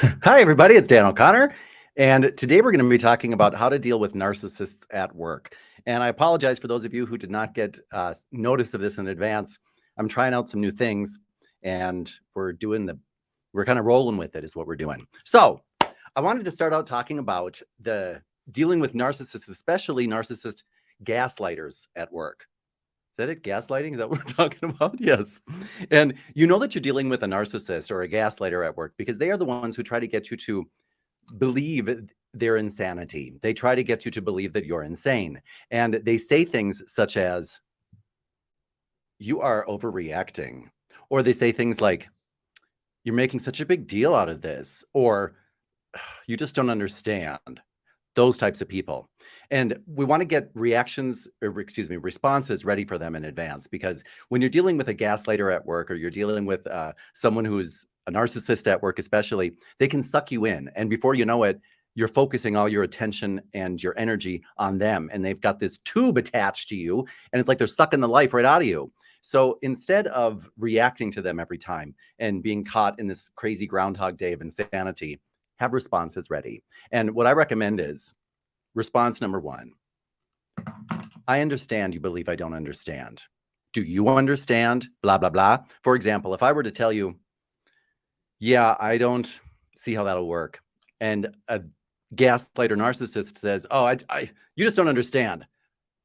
Hi, everybody. It's Dan O'Connor. And today we're going to be talking about how to deal with narcissists at work. And I apologize for those of you who did not get notice of this in advance. I'm trying out some new things and we're kind of rolling with it is what we're doing. So I wanted to start out talking about dealing with narcissists, especially narcissist gaslighters at work. Is that it? Gaslighting? Is that what we're talking about? Yes. And you know that you're dealing with a narcissist or a gaslighter at work because they are the ones who try to get you to believe their insanity. They try to get you to believe that you're insane. And they say things such as, you are overreacting. Or they say things like, you're making such a big deal out of this. Or you just don't understand. Those types of people. And we want to get responses ready for them in advance, because when you're dealing with a gaslighter at work, or you're dealing with someone who's a narcissist at work, especially, they can suck you in. And before you know it, you're focusing all your attention and your energy on them. And they've got this tube attached to you, and it's like they're sucking the life right out of you. So instead of reacting to them every time and being caught in this crazy Groundhog Day of insanity, have responses ready. And what I recommend is response number one. I understand you believe I don't understand. Do you understand? Blah, blah, blah. For example, if I were to tell you, yeah, I don't see how that'll work, and a gaslighter narcissist says, oh, you just don't understand.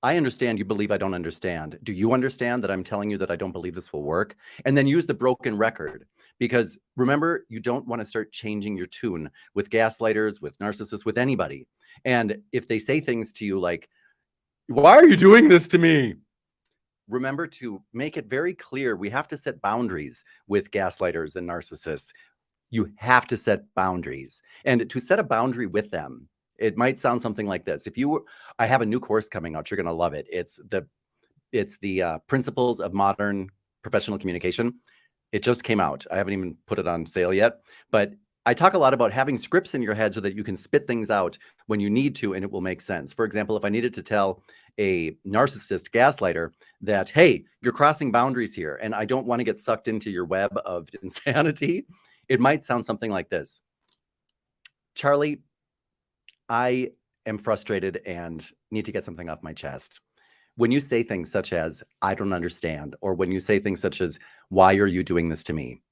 I understand you believe I don't understand. Do you understand that I'm telling you that I don't believe this will work? And then use the broken record. Because remember, you don't want to start changing your tune with gaslighters, with narcissists, with anybody. And if they say things to you like, why are you doing this to me? Remember to make it very clear. We have to set boundaries with gaslighters and narcissists. You have to set boundaries. And to set a boundary with them, it might sound something like this. I have a new course coming out. You're going to love it. It's the Principles of Modern Professional Communication. It just came out. I haven't even put it on sale yet, but I talk a lot about having scripts in your head so that you can spit things out when you need to, and it will make sense. For example, if I needed to tell a narcissist gaslighter that, hey, you're crossing boundaries here, and I don't want to get sucked into your web of insanity, it might sound something like this. Charlie, I am frustrated and need to get something off my chest. When you say things such as, I don't understand, or when you say things such as, why are you doing this to me?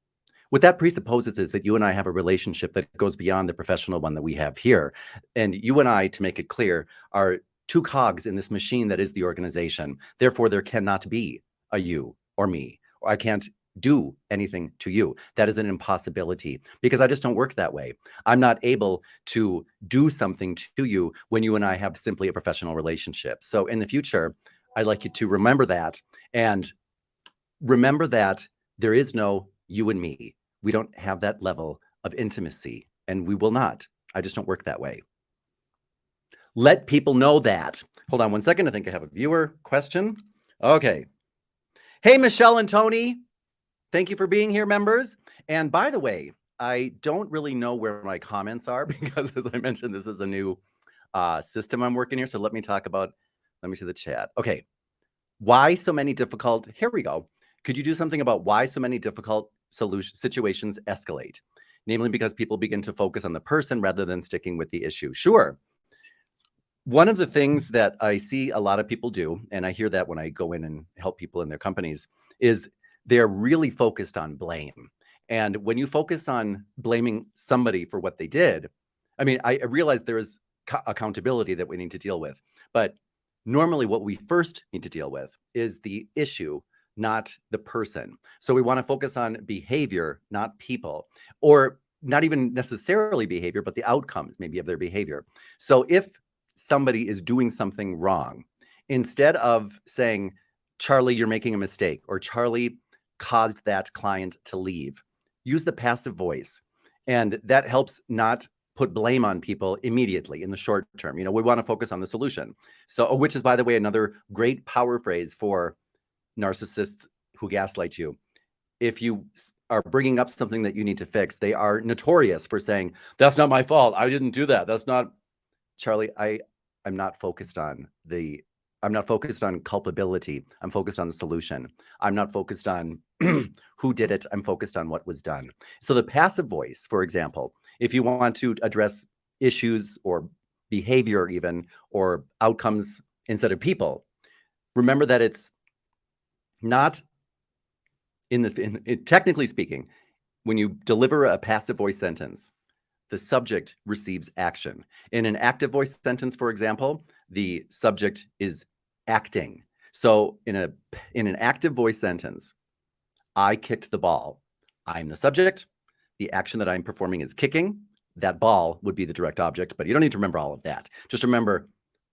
What that presupposes is that you and I have a relationship that goes beyond the professional one that we have here. And you and I, to make it clear, are two cogs in this machine that is the organization. Therefore, there cannot be a you or me, or I can't do anything to you. That is an impossibility, because I just don't work that way. I'm not able to do something to you when you and I have simply a professional relationship. So in the future, I'd like you to remember that, and remember that there is no you and me. We don't have that level of intimacy, and we will not. I just don't work that way. Let people know that. Hold on one second. I think I have a viewer question. Okay. Hey, Michelle and Tony. Thank you for being here, members. And by the way, I don't really know where my comments are because, as I mentioned, this is a new system I'm working here. So let me see the chat. Okay. Why so many difficult? Here we go. Could you do something about why so many difficult situations escalate? Namely, because people begin to focus on the person rather than sticking with the issue. Sure. One of the things that I see a lot of people do, and I hear that when I go in and help people in their companies, is they're really focused on blame. And when you focus on blaming somebody for what they did, I mean, I realize there is accountability that we need to deal with. But normally what we first need to deal with is the issue, not the person. So we want to focus on behavior, not people, or not even necessarily behavior, but the outcomes maybe of their behavior. So if somebody is doing something wrong, instead of saying, Charlie, you're making a mistake, or Charlie caused that client to leave, use the passive voice. And that helps not put blame on people immediately in the short term. You know, we want to focus on the solution. So, which is, by the way, another great power phrase for narcissists who gaslight you. If you are bringing up something that you need to fix, they are notorious for saying, that's not my fault. I didn't do that. That's not, Charlie, I'm not focused on culpability. I'm focused on the solution. I'm not focused on who did it. I'm focused on what was done. So the passive voice, for example, If you want to address issues or behavior even, or outcomes instead of people, remember that it's not technically speaking, when you deliver a passive voice sentence, the subject receives action. In an active voice sentence, for example, the subject is acting. So in an active voice sentence, I kicked the ball. I'm the subject. The action that I'm performing is kicking. That ball would be the direct object, but you don't need to remember all of that. Just remember,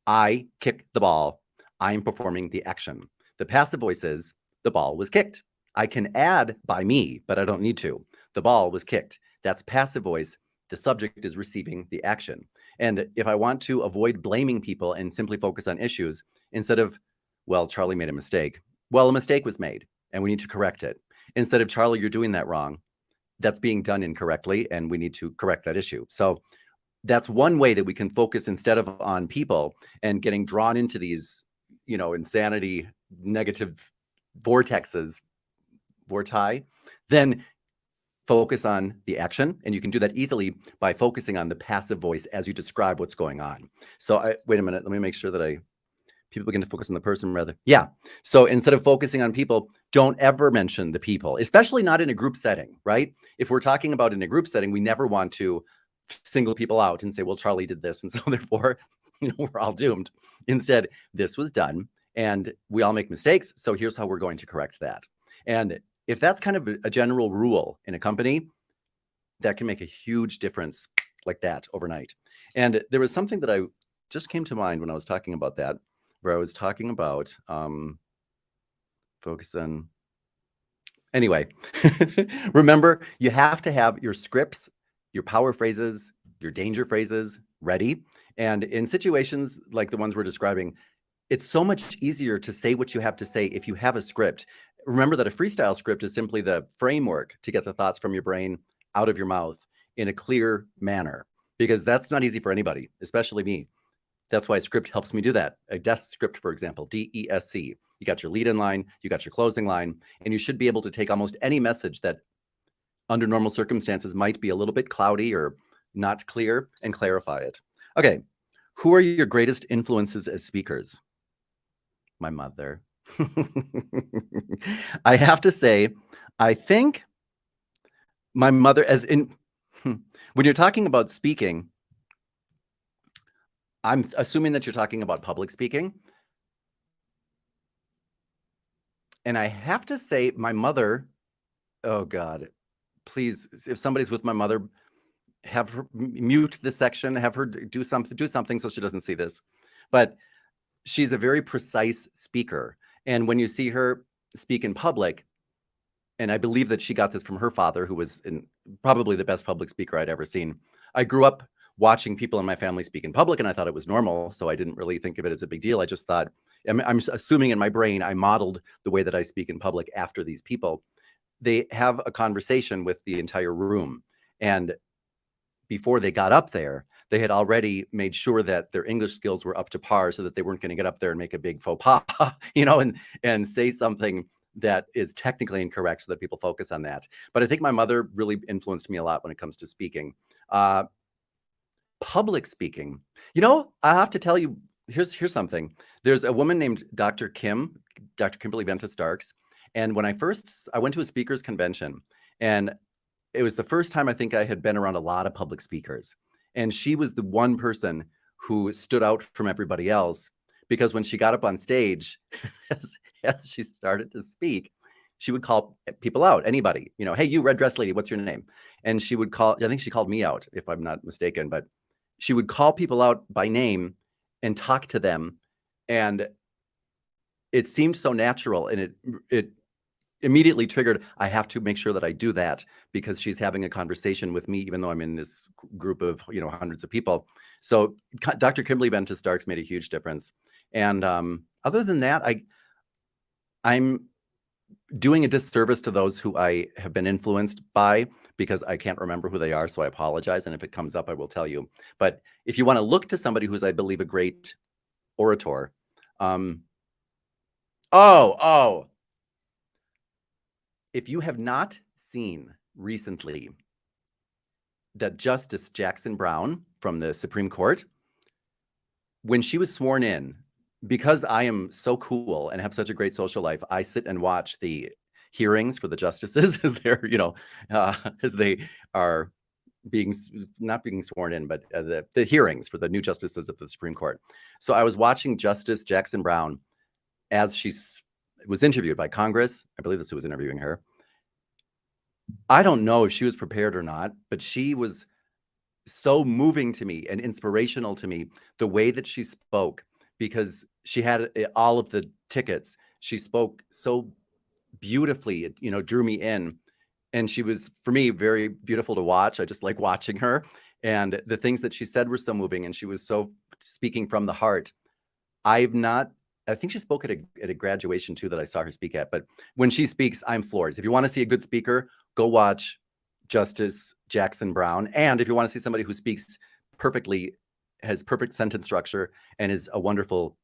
I kicked the ball. I'm performing the action. The passive voice is, the ball was kicked. I can add by me, but I don't need to. The ball was kicked. That's passive voice. The subject is receiving the action. And if I want to avoid blaming people and simply focus on issues, instead of, well, Charlie made a mistake. Well, a mistake was made and we need to correct it. Instead of, Charlie, you're doing that wrong. That's being done incorrectly and we need to correct that issue. So that's one way that we can focus instead of on people and getting drawn into these, insanity, negative vortexes, then focus on the action. And you can do that easily by focusing on the passive voice as you describe what's going on. So wait a minute, let me make sure that people begin to focus on the person rather. Yeah. So instead of focusing on people, don't ever mention the people, especially not in a group setting, right? If we're talking about in a group setting, we never want to single people out and say, well, Charlie did this. And so therefore, we're all doomed. Instead, this was done and we all make mistakes. So here's how we're going to correct that. And if that's kind of a general rule in a company, that can make a huge difference like that overnight. And there was something that I just came to mind when I was talking about that, where I was talking about focus on. Anyway, remember, you have to have your scripts, your power phrases, your danger phrases ready. And in situations like the ones we're describing, it's so much easier to say what you have to say if you have a script. Remember that a freestyle script is simply the framework to get the thoughts from your brain out of your mouth in a clear manner, because that's not easy for anybody, especially me. That's why a script helps me do that. A desk script, for example, DESC. You got your lead-in line, you got your closing line, and you should be able to take almost any message that under normal circumstances might be a little bit cloudy or not clear and clarify it. Okay, who are your greatest influences as speakers? My mother. I have to say, I think my mother, when you're talking about speaking, I'm assuming that you're talking about public speaking. And I have to say, my mother, oh God, please, if somebody's with my mother, have her mute this section, have her do something so she doesn't see this. But she's a very precise speaker. And when you see her speak in public, and I believe that she got this from her father, who was probably the best public speaker I'd ever seen. I grew up watching people in my family speak in public, and I thought it was normal, so I didn't really think of it as a big deal. I just thought, I'm assuming in my brain, I modeled the way that I speak in public after these people. They have a conversation with the entire room, and before they got up there, they had already made sure that their English skills were up to par so that they weren't going to get up there and make a big faux pas, and say something that is technically incorrect so that people focus on that. But I think my mother really influenced me a lot when it comes to speaking. Public speaking, I have to tell you, here's something. There's a woman named Dr. Kimberly Venta Starks. And when I went to a speakers convention, and it was the first time I think I had been around a lot of public speakers. And she was the one person who stood out from everybody else, because when she got up on stage, as she started to speak, she would call people out, anybody, hey, you red dress lady, what's your name? And she would I think she called me out, if I'm not mistaken, but she would call people out by name and talk to them. And it seemed so natural, and it immediately triggered, I have to make sure that I do that because she's having a conversation with me, even though I'm in this group of, hundreds of people. So Dr. Kimberly Venta Starks made a huge difference. And other than that, I'm doing a disservice to those who I have been influenced by, because I can't remember who they are. So I apologize. And if it comes up, I will tell you. But if you want to look to somebody who's, I believe, a great orator, if you have not seen recently that Justice Jackson Brown from the Supreme Court, when she was sworn in, because I am so cool and have such a great social life, I sit and watch the hearings for the justices as they're, as they are not being sworn in, but the hearings for the new justices of the Supreme Court. So I was watching Justice Jackson Brown as she was interviewed by Congress. I believe this was interviewing her. I don't know if she was prepared or not, but she was so moving to me and inspirational to me, the way that she spoke, because she had all of the tickets. She spoke so beautifully, it, drew me in. And she was, for me, very beautiful to watch. I just like watching her. And the things that she said were so moving, and she was so speaking from the heart. I think she spoke at a graduation too that I saw her speak at. But when she speaks, I'm floored. If you want to see a good speaker, go watch Justice Jackson Brown. And if you want to see somebody who speaks perfectly, has perfect sentence structure, and is a wonderful,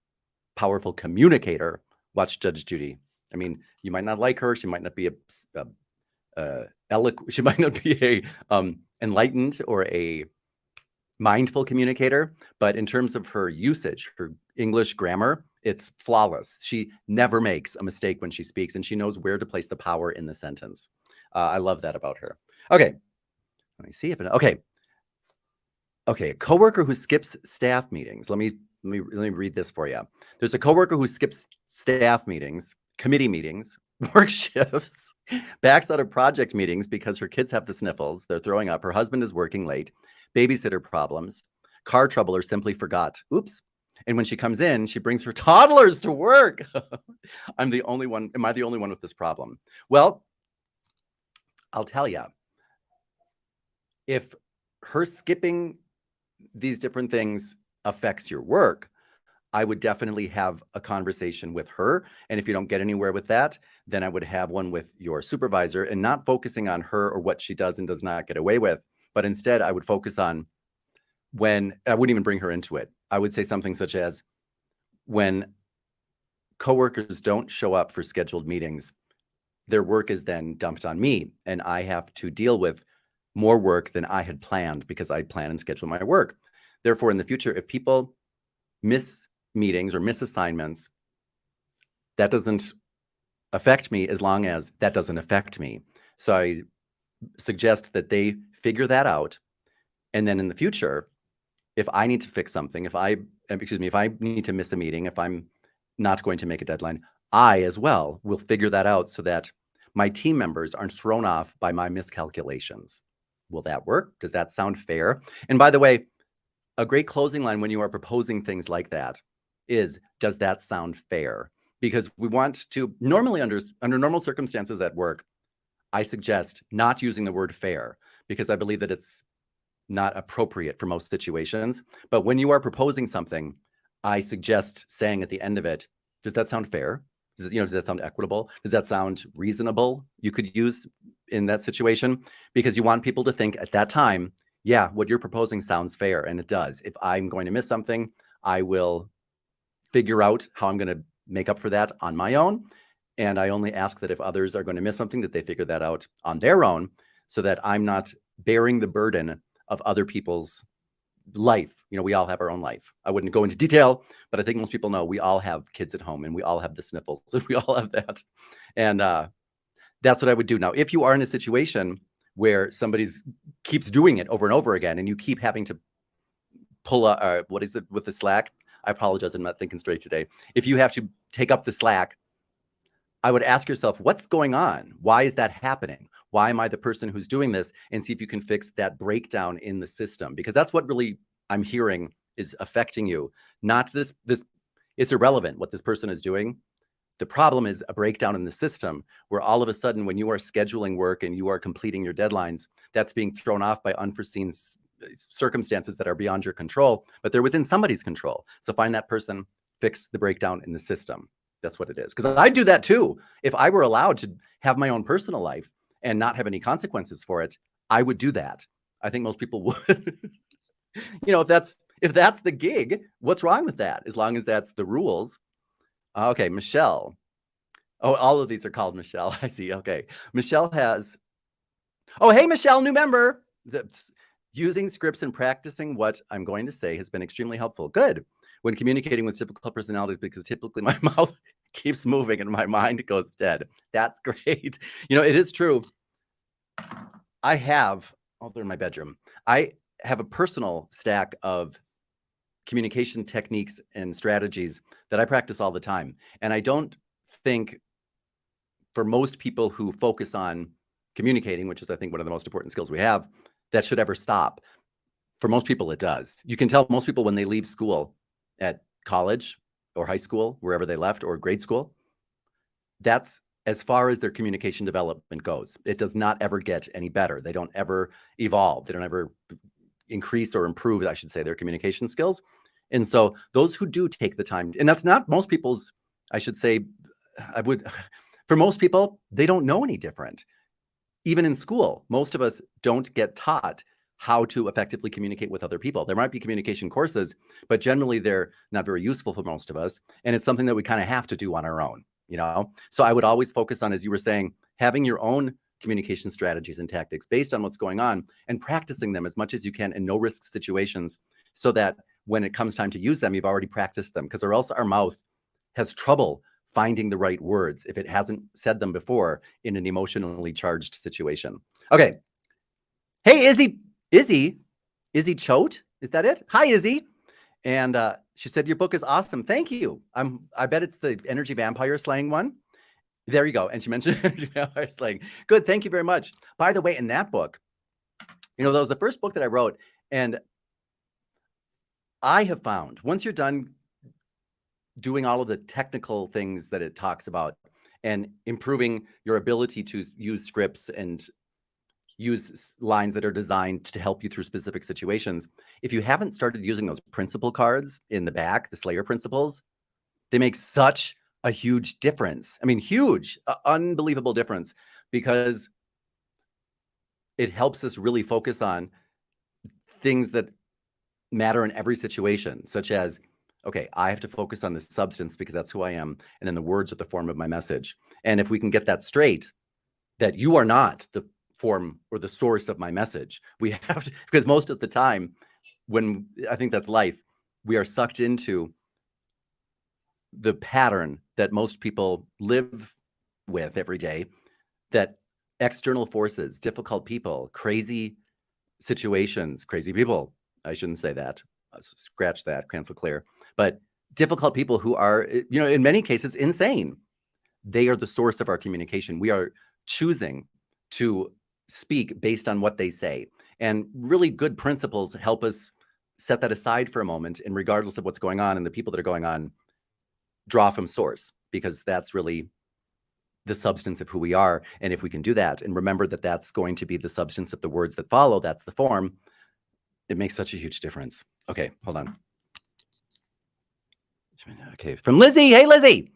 powerful communicator, watch Judge Judy. I mean, you might not like her. She might not be she might not be a enlightened or a mindful communicator, but in terms of her usage, her English grammar, it's flawless. She never makes a mistake when she speaks, and she knows where to place the power in the sentence. I love that about her. Okay, let me see if okay. A coworker who skips staff meetings. Let me read this for you. There's a coworker who skips staff meetings, committee meetings, work shifts, backs out of project meetings because her kids have the sniffles, they're throwing up, her husband is working late, babysitter problems, car trouble, or simply forgot. Oops. And when she comes in, she brings her toddlers to work. I'm the only one. Am I the only one with this problem? Well, I'll tell you, if her skipping these different things affects your work, I would definitely have a conversation with her. And if you don't get anywhere with that, then I would have one with your supervisor, and not focusing on her or what she does and does not get away with. But instead, I would focus on when I wouldn't even bring her into it. I would say something such as, when coworkers don't show up for scheduled meetings, their work is then dumped on me, and I have to deal with more work than I had planned because I plan and schedule my work. Therefore, in the future, if people miss meetings or miss assignments, that doesn't affect me as long as that doesn't affect me. So I suggest that they figure that out. And then in the future, if I need to fix something, if I need to miss a meeting, if I'm not going to make a deadline, I as well will figure that out so that my team members aren't thrown off by my miscalculations. Will that work? Does that sound fair? And by the way, a great closing line when you are proposing things like that is, does that sound fair? Because we want to, normally under normal circumstances at work, I suggest not using the word fair, because I believe that it's not appropriate for most situations. But when you are proposing something, I suggest saying at the end of it, does that sound fair? Does that sound equitable? Does that sound reasonable? You could use in that situation, because you want people to think at that time, yeah, what you're proposing sounds fair, and it does. If I'm going to miss something, I will figure out how I'm going to make up for that on my own. And I only ask that if others are going to miss something, that they figure that out on their own, so that I'm not bearing the burden of other people's life. We all have our own life. I wouldn't go into detail, but I think most people know we all have kids at home, and we all have the sniffles, and we all have that. And that's what I would do. Now, if you are in a situation where somebody keeps doing it over and over again, and you keep having to pull what is it with the slack? I apologize, I'm not thinking straight today. If you have to take up the slack, I would ask yourself, what's going on? Why is that happening? Why am I the person who's doing this? And see if you can fix that breakdown in the system, because that's what really I'm hearing is affecting you. Not this, it's irrelevant what this person is doing. The problem is a breakdown in the system, where all of a sudden, when you are scheduling work and you are completing your deadlines, that's being thrown off by unforeseen circumstances that are beyond your control, but they're within somebody's control. So find that person, fix the breakdown in the system. That's what it is. Because I'd do that too. If I were allowed to have my own personal life and not have any consequences for it, I would do that. I think most people would. If that's the gig, what's wrong with that? As long as that's the rules. Okay, Michelle. Oh, all of these are called Michelle. I see. Okay. Michelle has, oh, hey, Michelle, new member. Using scripts and practicing what I'm going to say has been extremely helpful. Good. When communicating with difficult personalities, because typically my mouth keeps moving and my mind goes dead. That's great. It is true. I have, they're in my bedroom. I have a personal stack of communication techniques and strategies that I practice all the time. And I don't think for most people who focus on communicating, which is, I think, one of the most important skills we have, that should ever stop. For most people, it does. You can tell most people when they leave school at college or high school, wherever they left, or grade school, that's as far as their communication development goes. It does not ever get any better. They don't ever evolve. They don't ever increase or improve, I should say, their communication skills. And so those who do take the time, and that's not most people's, I should say, for most people, they don't know any different. Even in school, most of us don't get taught how to effectively communicate with other people. There might be communication courses, but generally they're not very useful for most of us. And it's something that we kind of have to do on our own, So I would always focus on, as you were saying, having your own communication strategies and tactics based on what's going on and practicing them as much as you can in no-risk situations so that when it comes time to use them, you've already practiced them, because or else our mouth has trouble finding the right words if it hasn't said them before in an emotionally charged situation. Okay. Hey, Izzy Choate, is that it? Hi, Izzy. And she said, your book is awesome. Thank you. I bet it's the energy vampire slaying one. There you go. And she mentioned energy vampire slaying. Good. Thank you very much. By the way, in that book, that was the first book that I wrote. And I have found once you're done doing all of the technical things that it talks about and improving your ability to use scripts and use lines that are designed to help you through specific situations. If you haven't started using those principle cards in the back, the Slayer principles, they make such a huge difference. I mean, huge, unbelievable difference, because it helps us really focus on things that matter in every situation, such as, okay, I have to focus on the substance because that's who I am. And then the words are the form of my message. And if we can get that straight, that you are not the form or the source of my message, we have to, because most of the time when I think that's life, we are sucked into the pattern that most people live with every day, that external forces, difficult people, crazy situations, crazy people, I shouldn't say that, scratch that, cancel clear, but difficult people who are, in many cases, insane. They are the source of our communication. We are choosing to speak based on what they say. And really good principles help us set that aside for a moment, and regardless of what's going on and the people that are going on, draw from source, because that's really the substance of who we are. And if we can do that and remember that that's going to be the substance of the words that follow, that's the form, it makes such a huge difference. Okay, hold on. Okay, from Lizzie. Hey, Lizzie.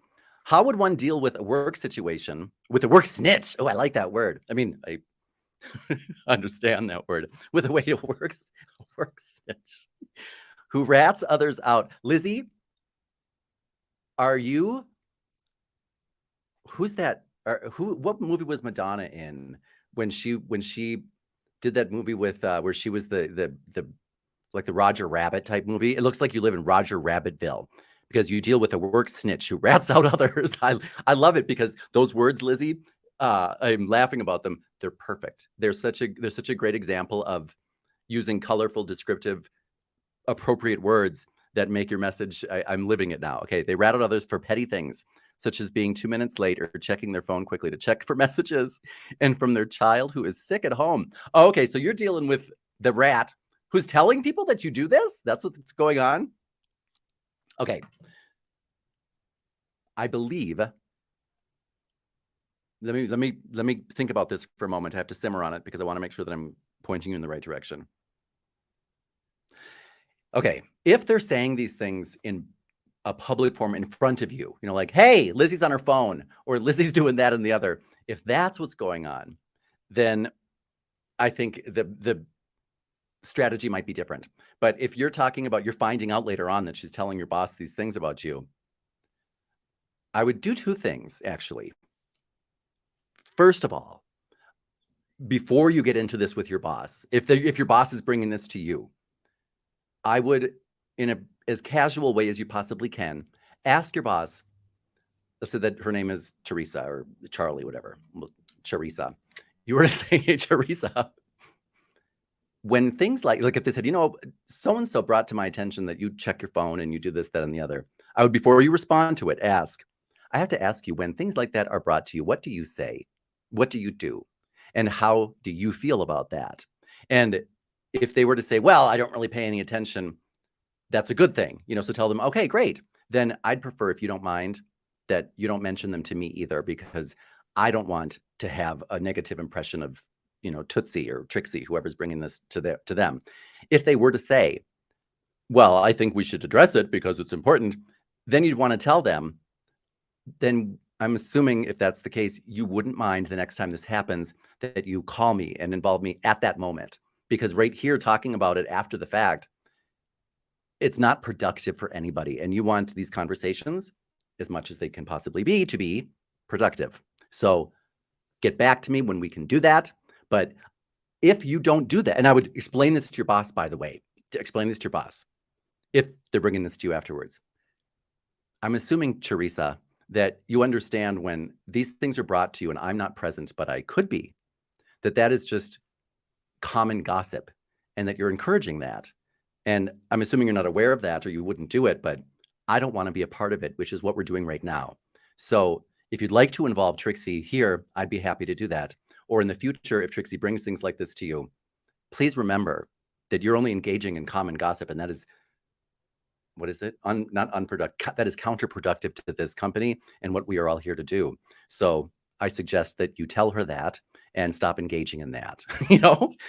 How would one deal with a work situation, with a work snitch? Oh, I like that word. I mean, I understand that word. With a way to work snitch who rats others out. Lizzie, who's that? What movie was Madonna in when she did that movie with where she was the like the Roger Rabbit type movie? It looks like you live in Roger Rabbitville, because you deal with a work snitch who rats out others. I love it, because those words, Lizzie, I'm laughing about them. They're perfect. They're such a great example of using colorful, descriptive, appropriate words that make your message. I'm living it now. Okay, they rat out others for petty things, such as being 2 minutes late or checking their phone quickly to check for messages, and from their child who is sick at home. Oh, okay, so you're dealing with the rat who's telling people that you do this? That's what's going on? Okay. I believe, let me think about this for a moment. I have to simmer on it because I want to make sure that I'm pointing you in the right direction. Okay, if they're saying these things in a public forum in front of you, like, hey, Lizzie's on her phone, or Lizzie's doing that and the other, if that's what's going on, then I think the strategy might be different. But if you're talking about, you're finding out later on that she's telling your boss these things about you, I would do two things, actually. First of all, before you get into this with your boss, if your boss is bringing this to you, I would, in a as casual way as you possibly can, ask your boss. Let's say that her name is Teresa or Charlie, whatever. Teresa. You were to say, hey, Teresa, when things like if they said, so and so brought to my attention that you check your phone and you do this, that, and the other, I would, before you respond to it, ask. I have to ask you, when things like that are brought to you, what do you say? What do you do? And how do you feel about that? And if they were to say, well, I don't really pay any attention, that's a good thing. So tell them, okay, great. Then I'd prefer, if you don't mind, that you don't mention them to me either, because I don't want to have a negative impression of, Tootsie or Trixie, whoever's bringing this to them. If they were to say, well, I think we should address it because it's important, then you'd want to tell them. Then I'm assuming, if that's the case, you wouldn't mind the next time this happens that you call me and involve me at that moment, because right here, talking about it after the fact, it's not productive for anybody. And you want these conversations, as much as they can possibly be, to be productive. So get back to me when we can do that. But if you don't do that, and I would explain this to your boss, by the way, explain this to your boss, if they're bringing this to you afterwards. I'm assuming, Teresa, that you understand when these things are brought to you and I'm not present, but I could be, that is just common gossip and that you're encouraging that. And I'm assuming you're not aware of that or you wouldn't do it, but I don't want to be a part of it, which is what we're doing right now. So if you'd like to involve Trixie here, I'd be happy to do that. Or in the future, if Trixie brings things like this to you, please remember that you're only engaging in common gossip, and that is, what is it? Not unproductive. That is counterproductive to this company and what we are all here to do. So I suggest that you tell her that and stop engaging in that.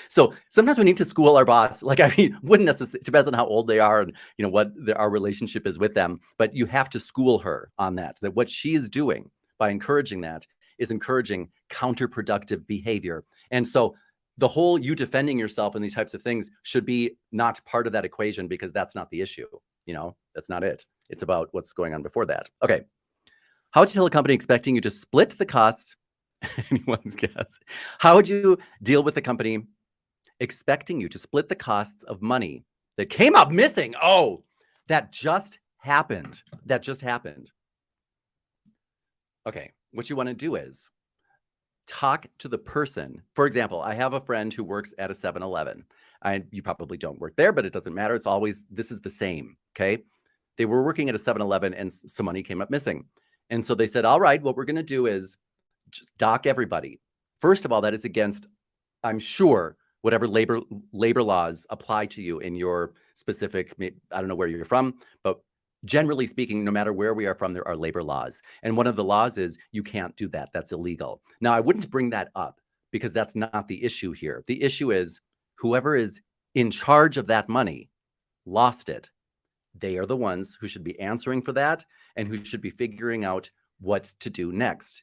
So sometimes we need to school our boss. Wouldn't necessarily, depends on how old they are and what our relationship is with them. But you have to school her on that what she is doing by encouraging that is encouraging counterproductive behavior. And so the whole you defending yourself and these types of things should be not part of that equation, because that's not the issue. That's not it. It's about what's going on before that. Okay. How to tell a company expecting you to split the costs? Anyone's guess. How would you deal with a company expecting you to split the costs of money that came up missing? Oh, that just happened. Okay. What you want to do is talk to the person. For example, I have a friend who works at a 7-Eleven. You probably don't work there, but it doesn't matter. This is the same. Okay. They were working at a 7-Eleven and some money came up missing. And so they said, all right, what we're going to do is just dock everybody. First of all, that is against, I'm sure, whatever labor laws apply to you in your specific, I don't know where you're from, but generally speaking, no matter where we are from, there are labor laws. And one of the laws is you can't do that. That's illegal. Now, I wouldn't bring that up because that's not the issue here. The issue is whoever is in charge of that money lost it. They are the ones who should be answering for that and who should be figuring out what to do next.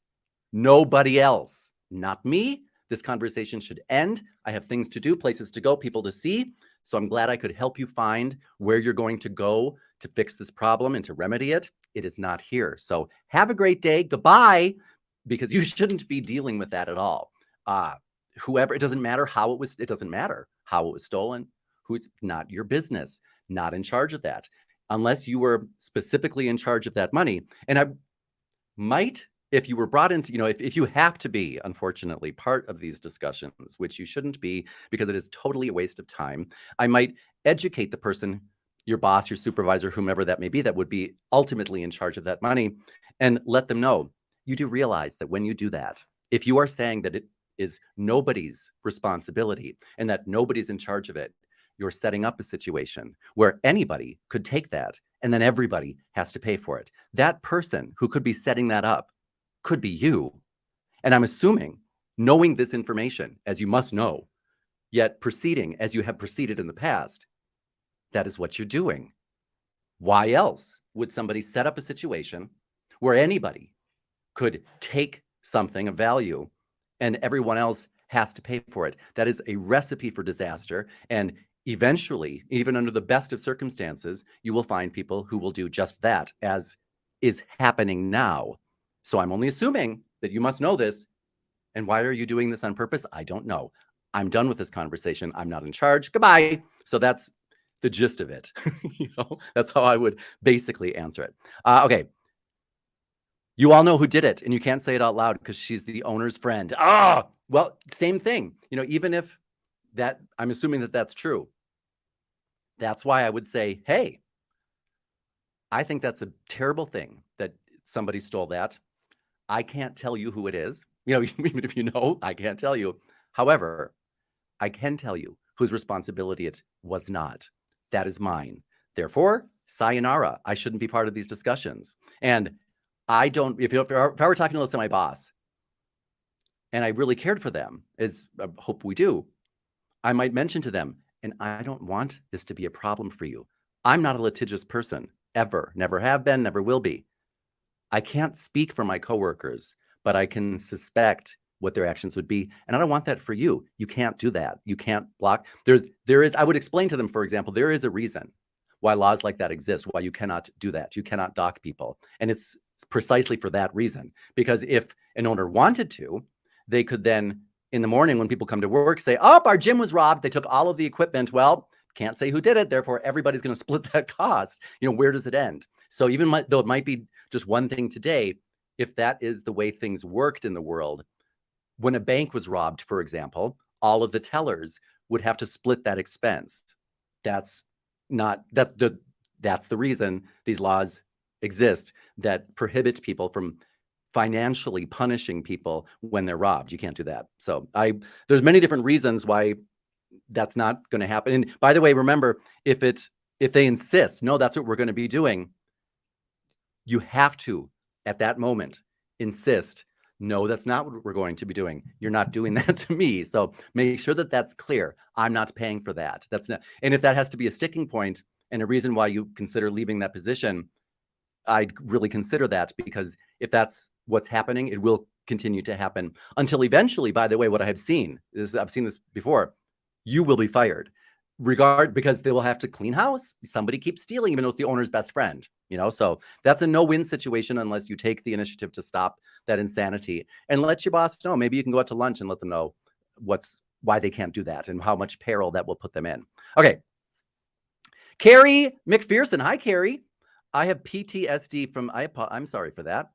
Nobody else, not me. This conversation should end. I have things to do, places to go, people to see. So I'm glad I could help you find where you're going to go to fix this problem and to remedy it. It is not here. So have a great day. Goodbye, because you shouldn't be dealing with that at all. Whoever, it doesn't matter how it doesn't matter how it was stolen. Who's not your business, not in charge of that, unless you were specifically in charge of that money. And I might, if you were brought into, if you have to be, unfortunately, part of these discussions, which you shouldn't be because it is totally a waste of time, I might educate the person, your boss, your supervisor, whomever that may be, that would be ultimately in charge of that money, and let them know, you do realize that when you do that, if you are saying that it is nobody's responsibility and that nobody's in charge of it, you're setting up a situation where anybody could take that and then everybody has to pay for it. That person who could be setting that up could be you. And I'm assuming, knowing this information, as you must know, yet proceeding as you have proceeded in the past, that is what you're doing. Why else would somebody set up a situation where anybody could take something of value and everyone else has to pay for it? That is a recipe for disaster. And eventually, even under the best of circumstances, you will find people who will do just that, as is happening now. So I'm only assuming that you must know this. And why are you doing this on purpose? I don't know. I'm done with this conversation. I'm not in charge. Goodbye. So that's the gist of it. That's how I would basically answer it. Okay. You all know who did it, and you can't say it out loud because she's the owner's friend. Well, same thing. Even if that, I'm assuming that that's true. That's why I would say, hey, I think that's a terrible thing that somebody stole that. I can't tell you who it is. Even if you know, I can't tell you. However, I can tell you whose responsibility it was not. That is mine. Therefore, sayonara. I shouldn't be part of these discussions. And I don't, if I were talking to, let's say, my boss, and I really cared for them, as I hope we do, I might mention to them, and I don't want this to be a problem for you. I'm not a litigious person, ever. Never have been, never will be. I can't speak for my coworkers, but I can suspect what their actions would be. And I don't want that for you. You can't do that. You can't block. There is, I would explain to them, for example, there is a reason why laws like that exist, why you cannot do that. You cannot dock people. And it's precisely for that reason. Because if an owner wanted to, they could then, in the morning when people come to work, say, oh, our gym was robbed. They took all of the equipment. Well, can't say who did it. Therefore, everybody's going to split that cost. Where does it end? So even though it might be just one thing today, if that is the way things worked in the world, when a bank was robbed, for example, all of the tellers would have to split that expense. That's the reason these laws exist that prohibit people from financially punishing people when they're robbed. You can't do that. So there's many different reasons why that's not going to happen. And by the way, remember, if they insist, no, that's what we're going to be doing, you have to, at that moment, insist, no, that's not what we're going to be doing. You're not doing that to me. So make sure that that's clear. I'm not paying for that. That's not. And if that has to be a sticking point and a reason why you consider leaving that position, I'd really consider that, because if that's what's happening, it will continue to happen until eventually, by the way, what I have seen is, I've seen this before, you will be fired. Because they will have to clean house. Somebody keeps stealing, even though it's the owner's best friend. So that's a no-win situation unless you take the initiative to stop that insanity and let your boss know. Maybe you can go out to lunch and let them know why they can't do that and how much peril that will put them in. Okay. Carrie McPherson. Hi, Carrie. I have PTSD I'm sorry for that.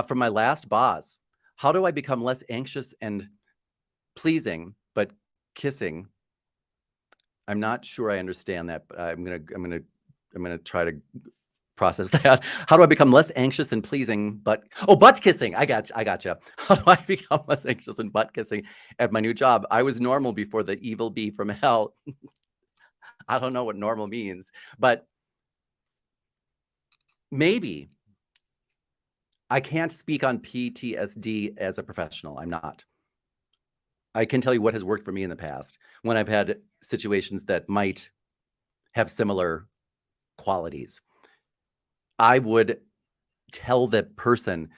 From my last boss. How do I become less anxious and pleasing, but kissing? I'm not sure I understand that, but I'm gonna try to process that. How do I become less anxious and pleasing, butt kissing? I gotcha. How do I become less anxious and butt kissing at my new job? I was normal before the evil bee from hell. I don't know what normal means, but maybe I can't speak on PTSD as a professional. I'm not. I can tell you what has worked for me in the past when I've had situations that might have similar qualities. I would tell that person,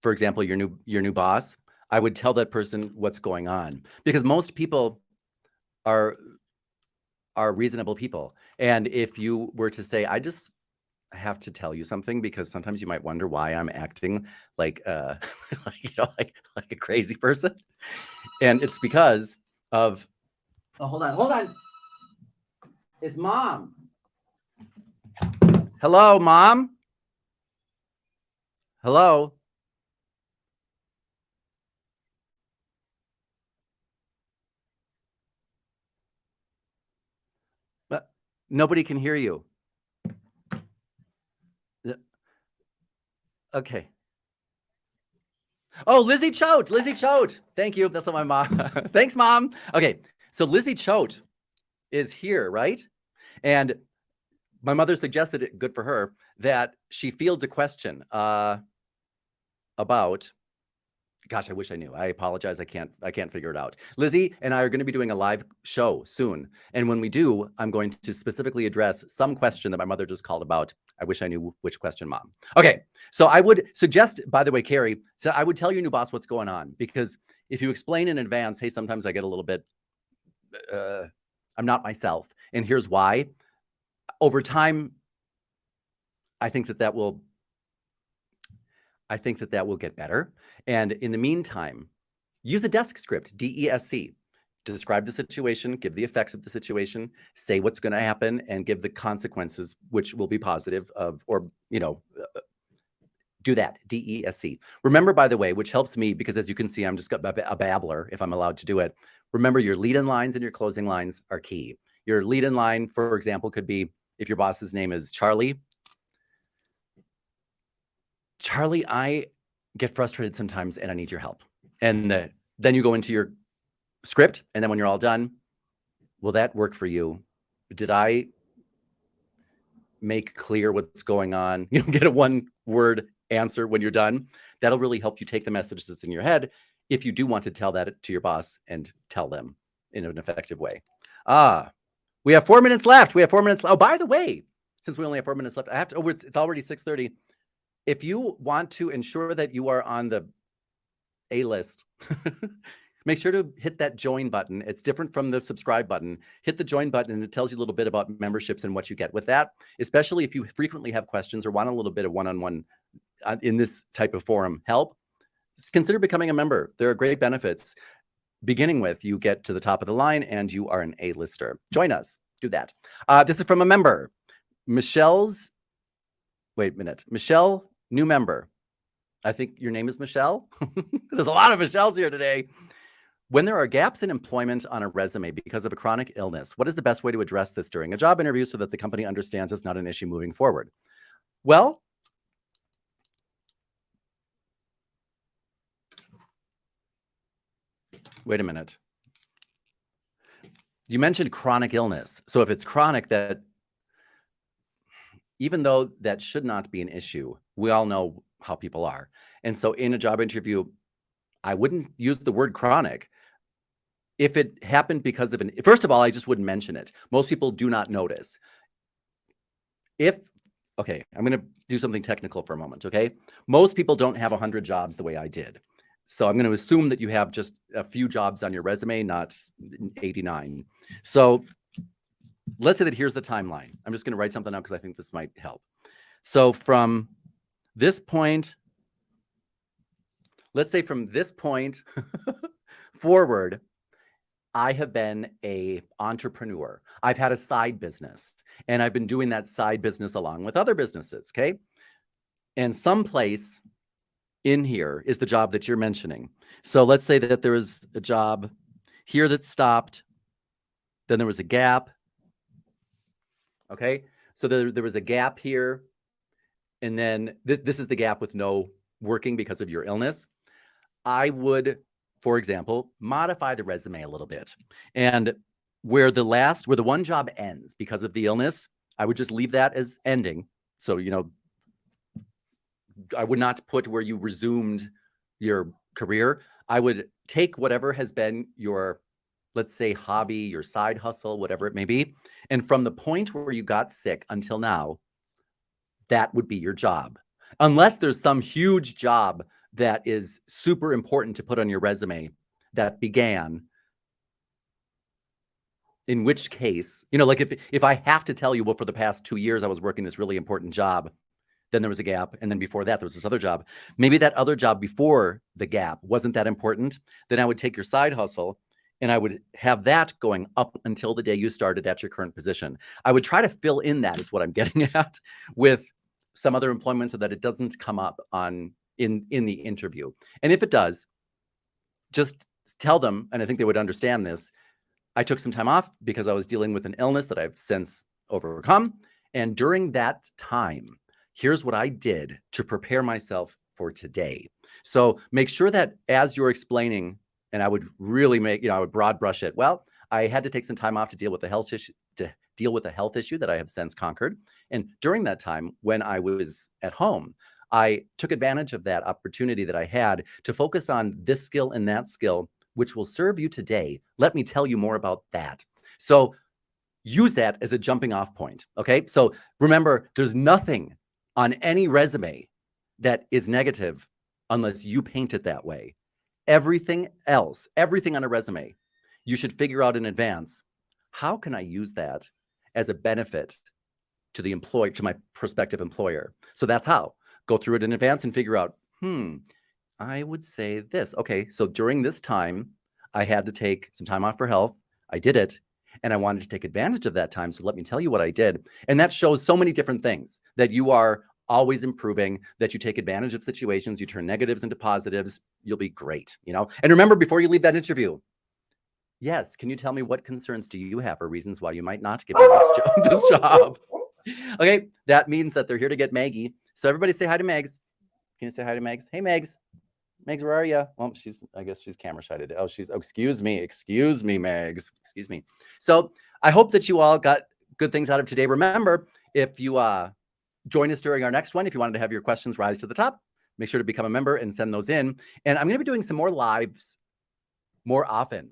for example, your new boss, I would tell that person what's going on, because most people are reasonable people. And if you were to say, I have to tell you something, because sometimes you might wonder why I'm acting like like a crazy person. And it's because of, hold on. It's mom. Hello, mom. Hello. Nobody can hear you. Okay. Oh, Lizzie Choate. Thank you. That's what my mom. Thanks, Mom. Okay. So Lizzie Choate is here, right? And my mother suggested it, good for her, that she fields a question about, gosh, I wish I knew. I apologize. I can't figure it out. Lizzie and I are going to be doing a live show soon. And when we do, I'm going to specifically address some question that my mother just called about. I wish I knew which question, Mom. Okay. So I would suggest, by the way, Carrie, so I would tell your new boss what's going on, because if you explain in advance, hey, sometimes I get a little bit, I'm not myself. And here's why. Over time, I think that will get better. And in the meantime, Use a desk script, DESC. Describe the situation, give the effects of the situation, say what's going to happen, and give the consequences, which will be positive of, or, do that, DESC. Remember, by the way, which helps me, because as you can see, I'm just a babbler, if I'm allowed to do it. Remember, your lead-in lines and your closing lines are key. Your lead-in line, for example, could be, if your boss's name is Charlie, Charlie, I get frustrated sometimes and I need your help. And then you go into your script, and then when you're all done, will that work for you? Did I make clear what's going on? You don't get a one-word answer when you're done. That'll really help you take the message that's in your head if you do want to tell that to your boss and tell them in an effective way. We have 4 minutes left. We have 4 minutes. Oh, by the way, since we only have 4 minutes left, I have to, it's already 6:30. If you want to ensure that you are on the A list, make sure to hit that join button. It's different from the subscribe button. Hit the join button and it tells you a little bit about memberships and what you get with that, especially if you frequently have questions or want a little bit of one-on-one in this type of forum help. Just consider becoming a member. There are great benefits. Beginning with, you get to the top of the line and you are an A-lister. Join us. Do that. This is from a member. Michelle, new member. I think your name is Michelle. There's a lot of Michelles here today. When there are gaps in employment on a resume because of a chronic illness, what is the best way to address this during a job interview so that the company understands it's not an issue moving forward? Well, wait a minute. You mentioned chronic illness. So if it's chronic, that even though that should not be an issue, we all know how people are. And so in a job interview, I wouldn't use the word chronic. If it happened because of first of all, I just wouldn't mention it. Most people do not notice. Okay, I'm going to do something technical for a moment, okay? Most people don't have 100 jobs the way I did. So I'm going to assume that you have just a few jobs on your resume, not 89. So let's say that here's the timeline. I'm just going to write something out because I think this might help. So from this point, let's say from this point forward, I have been an entrepreneur. I've had a side business, and I've been doing that side business along with other businesses, okay? And someplace in here is the job that you're mentioning. So let's say that there was a job here that stopped, then there was a gap, okay? So there was a gap here, and then this is the gap with no working because of your illness. I would, for example, modify the resume a little bit. And where the one job ends because of the illness, I would just leave that as ending. So, I would not put where you resumed your career. I would take whatever has been your, let's say, hobby, your side hustle, whatever it may be. And from the point where you got sick until now, that would be your job. Unless there's some huge job that is super important to put on your resume that began, in which case, like if I have to tell you, well, for the past 2 years, I was working this really important job, then there was a gap. And then before that, there was this other job. Maybe that other job before the gap wasn't that important. Then I would take your side hustle and I would have that going up until the day you started at your current position. I would try to fill in that, is what I'm getting at, with some other employment so that it doesn't come up in the interview. And if it does, just tell them, and I think they would understand this, I took some time off because I was dealing with an illness that I've since overcome. And during that time, here's what I did to prepare myself for today. So make sure that as you're explaining, and I would really I would broad brush it. Well, I had to take some time off to deal with a health issue that I have since conquered. And during that time, when I was at home, I took advantage of that opportunity that I had to focus on this skill and that skill, which will serve you today. Let me tell you more about that. So use that as a jumping off point, okay? So remember, there's nothing on any resume that is negative unless you paint it that way. Everything else, everything on a resume, you should figure out in advance, how can I use that as a benefit to the employer, to my prospective employer? So that's how. Go through it in advance and figure out, I would say this. Okay, so during this time, I had to take some time off for health. I did it, and I wanted to take advantage of that time. So let me tell you what I did. And that shows so many different things, that you are always improving, that you take advantage of situations, you turn negatives into positives. You'll be great, you know? And remember, before you leave that interview, yes, can you tell me what concerns do you have or reasons why you might not give me this job? Okay, that means that they're here to get Maggie. So everybody say hi to Megs. Can you say hi to Megs? Hey, Megs. Megs, where are you? Well, I guess she's camera shy today. Oh, excuse me, Megs. Excuse me. So I hope that you all got good things out of today. Remember, if you join us during our next one, if you wanted to have your questions rise to the top, make sure to become a member and send those in. And I'm going to be doing some more lives more often.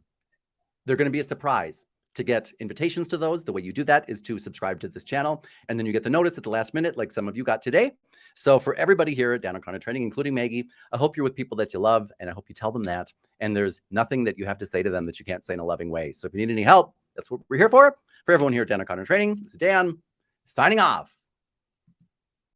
They're going to be a surprise. To get invitations to those, the way you do that is to subscribe to this channel, and then you get the notice at the last minute, like some of you got today. So for everybody here at Dan O'Connor Training, including Maggie, I hope you're with people that you love, and I hope you tell them that. And there's nothing that you have to say to them that you can't say in a loving way. So if you need any help, that's what we're here for. For everyone here at Dan O'Connor Training, this is Dan signing off.